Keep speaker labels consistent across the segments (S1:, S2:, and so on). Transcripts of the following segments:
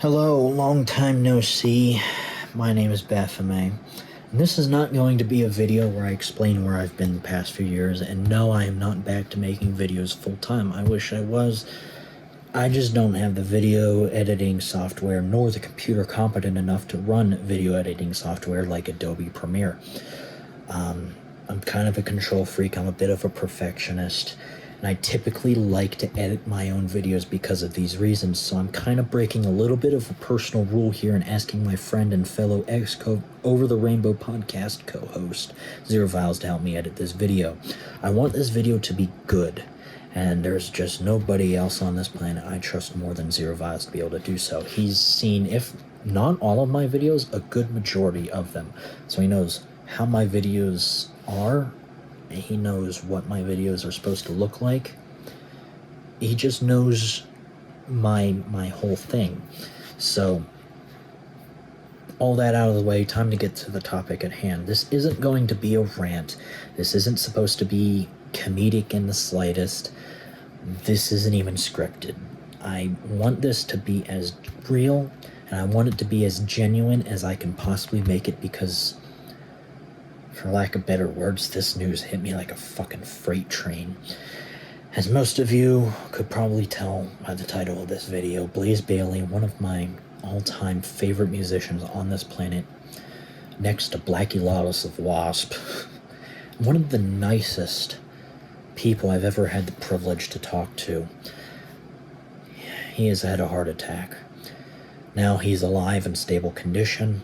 S1: Hello, long time no see. My name is Baphömet, and this is not going to be a video where I explain where I've been the past few years, and no, I am not back to making videos full-time. I wish I was. I just don't have the video editing software nor the computer competent enough to run video editing software like Adobe Premiere. I'm kind of a control freak. I'm a bit of a perfectionist, and I typically like to edit my own videos because of these reasons, so I'm kind of breaking a little bit of a personal rule here and asking my friend and fellow Over the Rainbow podcast co-host, Zeroviles, to help me edit this video. I want this video to be good, and there's just nobody else on this planet I trust more than Zeroviles to be able to do so. He's seen, if not all of my videos, a good majority of them, so he knows how my videos are. He knows what my videos are supposed to look like. He just knows my whole thing. So, all that out of the way, time to get to the topic at hand. This isn't going to be a rant. This isn't supposed to be comedic in the slightest. This isn't even scripted. I want this to be as real, and I want it to be as genuine as I can possibly make it, because for lack of better words, this news hit me like a fucking freight train. As most of you could probably tell by the title of this video, Blaze Bayley, one of my all-time favorite musicians on this planet, next to Blackie Lawless of Wasp, one of the nicest people I've ever had the privilege to talk to. He has had a heart attack. Now he's alive in stable condition.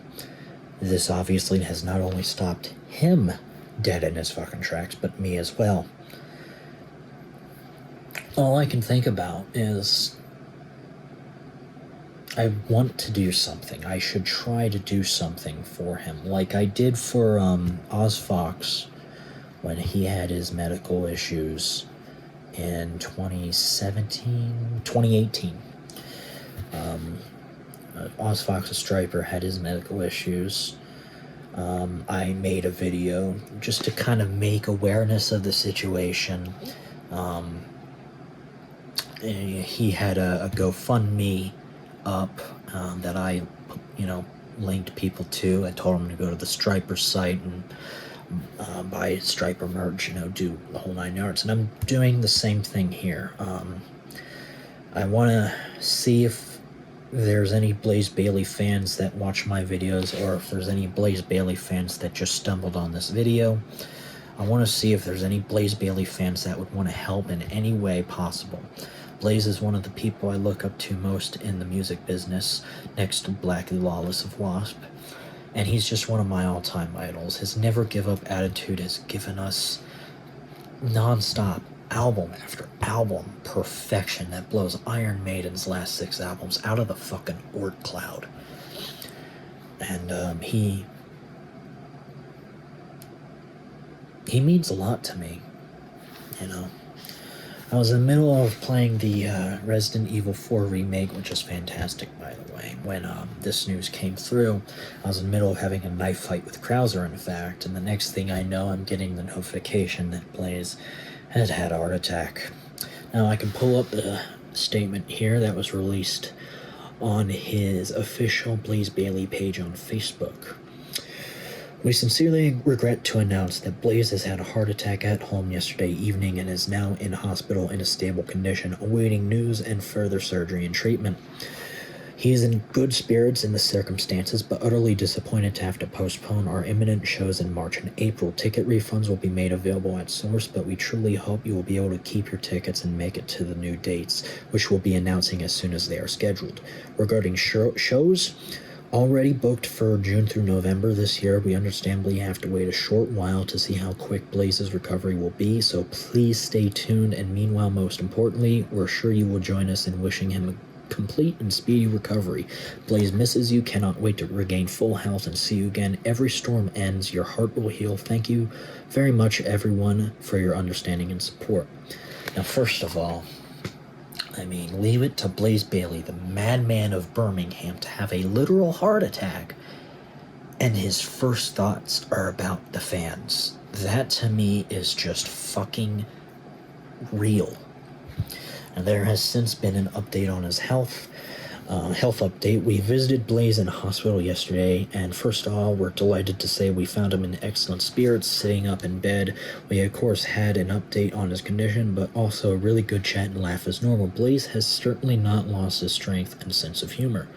S1: This obviously has not only stopped him dead in his fucking tracks, but me as well. All I can think about is I want to do something. I should try to do something for him, like I did for Oz Fox when he had his medical issues in 2018. Oz Fox, a striper, had his medical issues. I made a video just to kind of make awareness of the situation. He had a GoFundMe up that I, linked people to. I told him to go to the striper site and buy striper merch, do the whole 9 yards. And I'm doing the same thing here. I want to see if there's any Blaze Bayley fans that watch my videos, or if there's any Blaze Bayley fans that just stumbled on this video. I want to see if there's any Blaze Bayley fans that would want to help in any way possible. Blaze is one of the people I look up to most in the music business, next to Blackie Lawless of Wasp, and he's just one of my all-time idols. His never give up attitude has given us non-stop album after album perfection that blows Iron Maiden's last 6 albums out of the fucking Oort cloud. And he means a lot to me. I was in the middle of playing the Resident Evil 4 remake, which is fantastic, by the way, when this news came through. I was in the middle of having a knife fight with Krauser, in fact, and the next thing I know, I'm getting the notification that Blaze had had a heart attack. Now, I can pull up the statement here that was released on his official Blaze Bayley page on Facebook. We sincerely regret to announce that Blaze has had a heart attack at home yesterday evening and is now in hospital in a stable condition, awaiting news and further surgery and treatment. He is in good spirits in the circumstances, but utterly disappointed to have to postpone our imminent shows in March and April. Ticket refunds will be made available at source, but we truly hope you will be able to keep your tickets and make it to the new dates, which we'll be announcing as soon as they are scheduled. Regarding shows already booked for June through November this year, we understandably have to wait a short while to see how quick Blaze's recovery will be, so please stay tuned, and meanwhile, most importantly, we're sure you will join us in wishing him a complete and speedy recovery. Blaze misses you, cannot wait to regain full health and see you again. Every storm ends, your heart will heal. Thank you very much, everyone, for your understanding and support. Now, first of all, leave it to Blaze Bayley, the madman of Birmingham, to have a literal heart attack, and his first thoughts are about the fans. That, to me, is just fucking real. And there has since been an update on his health. Health update. We visited Blaze in hospital yesterday, and first of all, we're delighted to say we found him in excellent spirits, sitting up in bed. We, of course, had an update on his condition, but also a really good chat and laugh as normal. Blaze has certainly not lost his strength and sense of humor.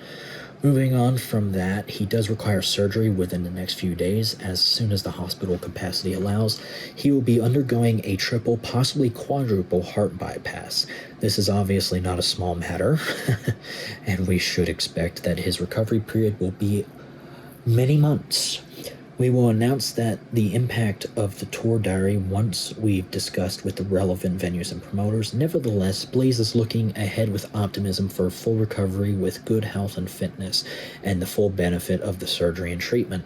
S1: Moving on from that, he does require surgery within the next few days. As soon as the hospital capacity allows, he will be undergoing a triple, possibly quadruple heart bypass. This is obviously not a small matter, and we should expect that his recovery period will be many months. We will announce that the impact of the tour diary once we've discussed with the relevant venues and promoters. Nevertheless, Blaze is looking ahead with optimism for full recovery with good health and fitness and the full benefit of the surgery and treatment.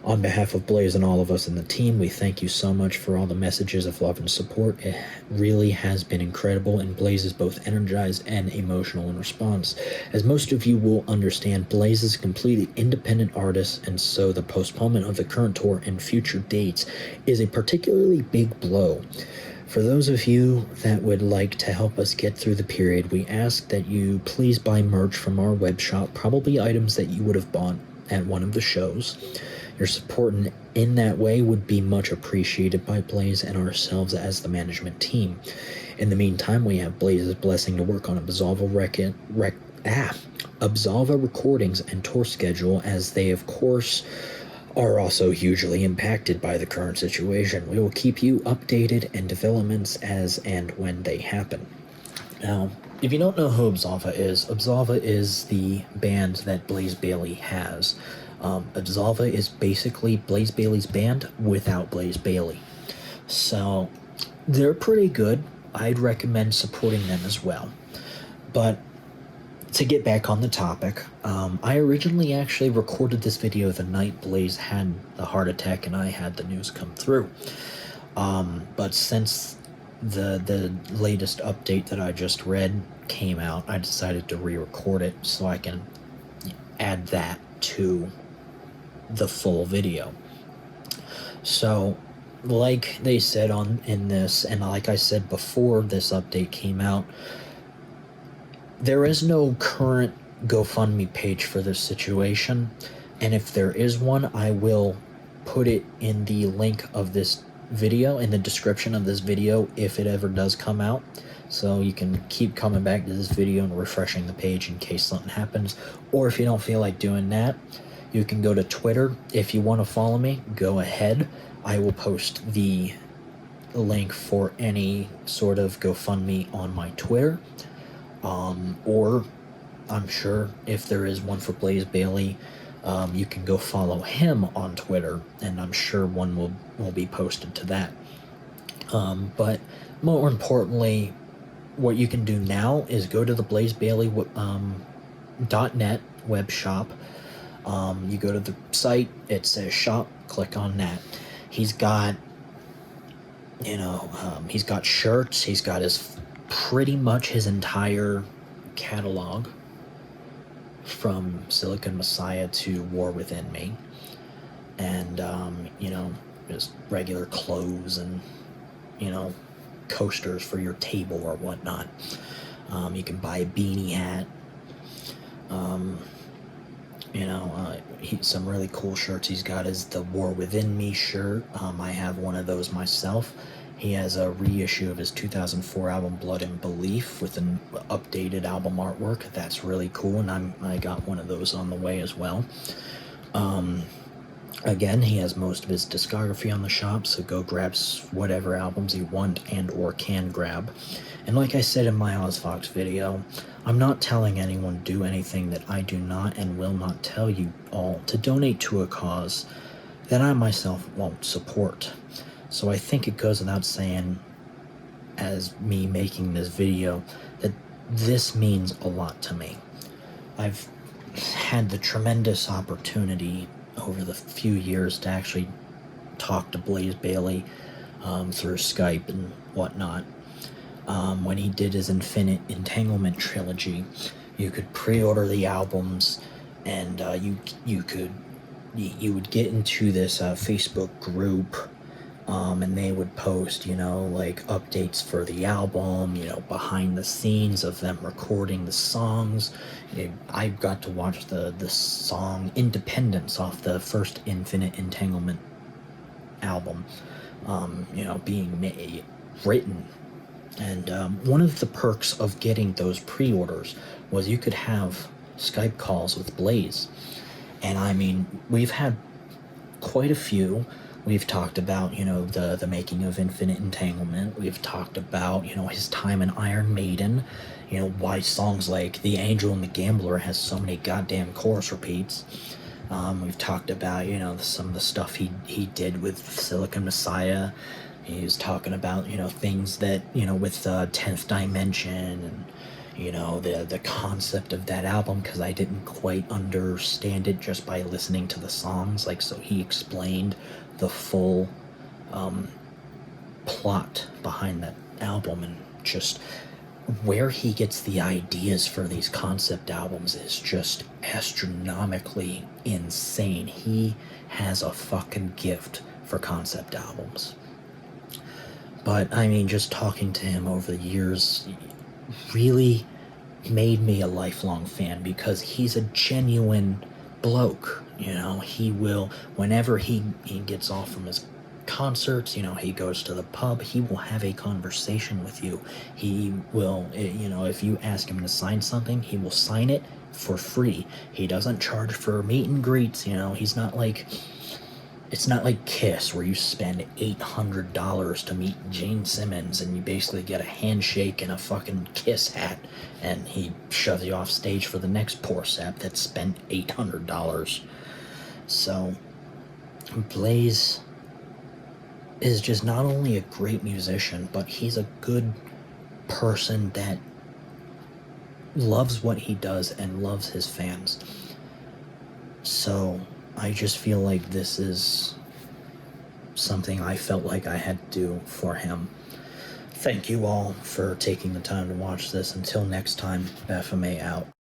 S1: On behalf of Blaze and all of us in the team, we thank you so much for all the messages of love and support. It really has been incredible, and Blaze is both energized and emotional in response. As most of you will understand, Blaze is a completely independent artist, and so the postponement of the current tour and future dates is a particularly big blow. For those of you that would like to help us get through the period, we ask that you please buy merch from our web shop, probably items that you would have bought at one of the shows. Your support in that way would be much appreciated by Blaze and ourselves as the management team. In the meantime, we have Blaze's blessing to work on Absolva recordings and tour schedule, as they, of course, are also hugely impacted by the current situation. We will keep you updated and developments as and when they happen. Now, if you don't know who Absolva is the band that Blaze Bayley has. Absolva is basically Blaze Bayley's band without Blaze Bayley. So, they're pretty good. I'd recommend supporting them as well. But, to get back on the topic, I originally actually recorded this video the night Blaze had the heart attack and I had the news come through. But since the latest update that I just read came out, I decided to re-record it so I can add that to the full video. So, like they said in this, and like I said before this update came out, there is no current GoFundMe page for this situation, and if there is one, I will put it in the link of this video, in the description of this video, if it ever does come out, so you can keep coming back to this video and refreshing the page in case something happens. Or if you don't feel like doing that, you can go to Twitter. If you want to follow me, go ahead. I will post the link for any sort of GoFundMe on my Twitter. Or I'm sure if there is one for Blaze Bayley, you can go follow him on Twitter, and I'm sure one will be posted to that. But more importantly, what you can do now is go to the BlazeBayley.net web shop. You go to the site, it says shop, click on that. He's got, he's got shirts, he's got pretty much his entire catalog from Silicon Messiah to War Within Me, and just regular clothes and coasters for your table or whatnot. You can buy a beanie hat, some really cool shirts he's got is the War Within Me shirt. I have one of those myself. He has a reissue of his 2004 album Blood and Belief with an updated album artwork. That's really cool, and I got one of those on the way as well. Again, he has most of his discography on the shop, so go grab whatever albums you want and or can grab. And like I said in my OzFox video, I'm not telling anyone to do anything that I do not and will not tell you all to donate to a cause that I myself won't support. So I think it goes without saying, as me making this video, that this means a lot to me. I've had the tremendous opportunity over the few years to actually talk to Blaze Bayley through Skype and whatnot. When he did his Infinite Entanglement trilogy, you could pre-order the albums, and you would get into this Facebook group And they would post, like updates for the album, behind the scenes of them recording the songs. I got to watch the song Independence off the first Infinite Entanglement album, being written. And one of the perks of getting those pre-orders was you could have Skype calls with Blaze. And I mean, we've had quite a few. We've talked about, the making of Infinite Entanglement. We've talked about, his time in Iron Maiden. Why songs like The Angel and the Gambler has so many goddamn chorus repeats. We've talked about, some of the stuff he did with Silicon Messiah. He was talking about, things that, with 10th Dimension and, the concept of that album, because I didn't quite understand it just by listening to the songs. Like, so he explained the full plot behind that album, and just where he gets the ideas for these concept albums is just astronomically insane. He has a fucking gift for concept albums. But I mean, just talking to him over the years really made me a lifelong fan, because he's a genuine bloke. He will, whenever he gets off from his concerts, he goes to the pub, he will have a conversation with you. He will, if you ask him to sign something, he will sign it for free. He doesn't charge for meet and greets. He's not like, it's not like Kiss, where you spend $800 to meet Gene Simmons and you basically get a handshake and a fucking Kiss hat, and he shoves you off stage for the next poor sap that spent $800. So Blaze is just not only a great musician, but he's a good person that loves what he does and loves his fans. So I just feel like this is something I felt like I had to do for him. Thank you all for taking the time to watch this. Until next time, Baphömet out.